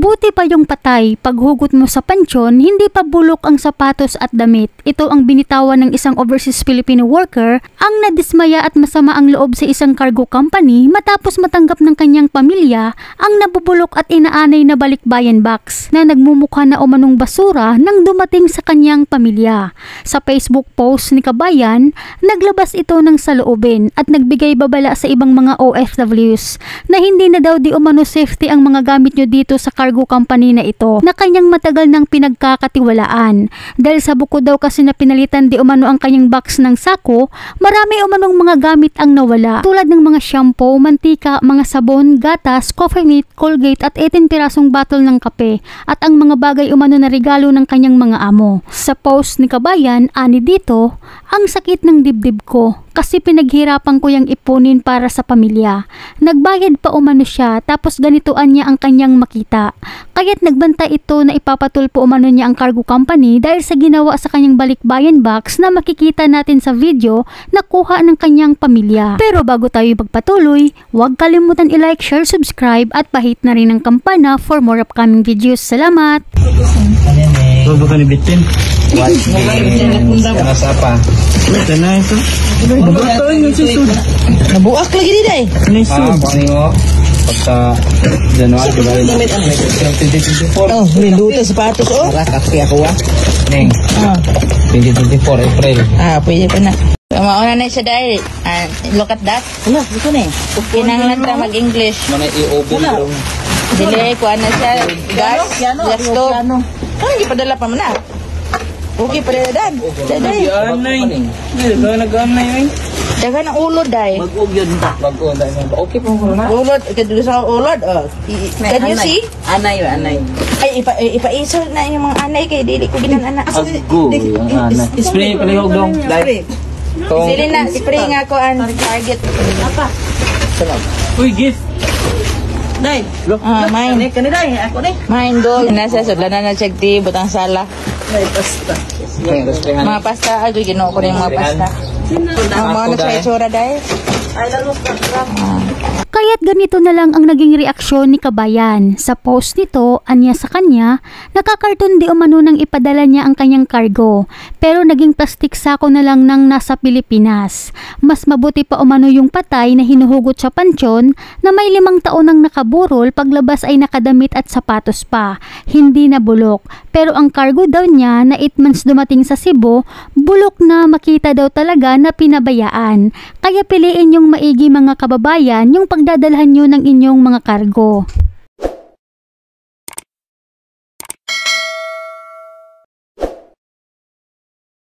Mabuti pa yung patay, paghugot mo sa pansyon, hindi pa bulok ang sapatos at damit. Ito ang binitawan ng isang overseas Filipino worker ang nadismaya at masama ang loob sa isang cargo company matapos matanggap ng kanyang pamilya ang nabubulok at inaanay na balikbayan box na nagmumukha na umanong basura nang dumating sa kanyang pamilya. Sa Facebook post ni Kabayan, naglabas ito ng saloobin at nagbigay babala sa ibang mga OFWs na hindi na daw di umano safety ang mga gamit nyo dito sa cargo company na ito na kanyang matagal nang pinagkakatiwalaan. Dahil sa buko daw kasi na pinalitan di umano ang kanyang box ng sako, marami umanong mga gamit ang nawala tulad ng mga shampoo, mantika, mga sabon, gatas, coffee mate, Colgate at 18 pirasong bottle ng kape at ang mga bagay umano na regalo ng kanyang mga amo. Sa post ni Kabayan, ani dito, ang sakit ng dibdib ko kasi pinaghirapan ko yung ipunin para sa pamilya. Nagbayad pa umano siya tapos ganituan niya ang kanyang makita. Kaya't nagbanta ito na ipapatulpo umano niya ang cargo company dahil sa ginawa sa kanyang balikbayan box na makikita natin sa video na kuha ng kanyang pamilya. Pero bago tayo magpatuloy, huwag kalimutan i-like, share, subscribe at pahit na rin ang kampana for more upcoming videos. Salamat! Bago ka ni Bitin? Watch games. Nasa pa? Ito na ito. Nabuak lagi di day. Paano mo? Pagka January, February, 2024. Oh, liluto sapatos oh. Kaki ako Neng. 2024, April. Pwede pa na. Mauna na siya dahil. Look at that. Ano? Ito na eh. Kinanglan na mag-English. Mana i-open yung... Dili, kuha na siya. Gas stove. Hindi padala pa man na. Okay pa rin dan. Daday. Nag-anay yun. Daga ng ulod day. Mag-ug yun. Mag-ug yun. Okay po na. Ulod. Ito sa ulod. Can you see? Anay. Ay, ipaiso na yung mga anay kay dili ko ginang anak. Ago. Spray palihog dong. Sili na. Spray nga ko ang target. Apa? Uy, gift. Day. Mine. Kani day. Ako day. Mine gold. Nasa sudlanan na check di butang sala. May pasta. Mga pasta. Ay, ginoo ko na yung mga pasta. Mga nagsaya-tsura dahil. Kaya't ganito na lang ang naging reaksyon ni Kabayan. Sa post nito, anya sa kanya, nakakarton di umano nang ipadala niya ang kanyang cargo. Pero naging plastic sako na lang nang nasa Pilipinas. Mas mabuti pa umano yung patay na hinuhugot sa pansyon na may 5 taon nang nakaburol, paglabas ay nakadamit at sapatos pa. Hindi na bulok. Pero ang cargo daw niya na 8 months dumating sa Cebu, bulok na, makita daw talaga na pinabayaan. Kaya piliin yung maigi mga kababayan yung pagdadalhan nyo ng inyong mga kargo.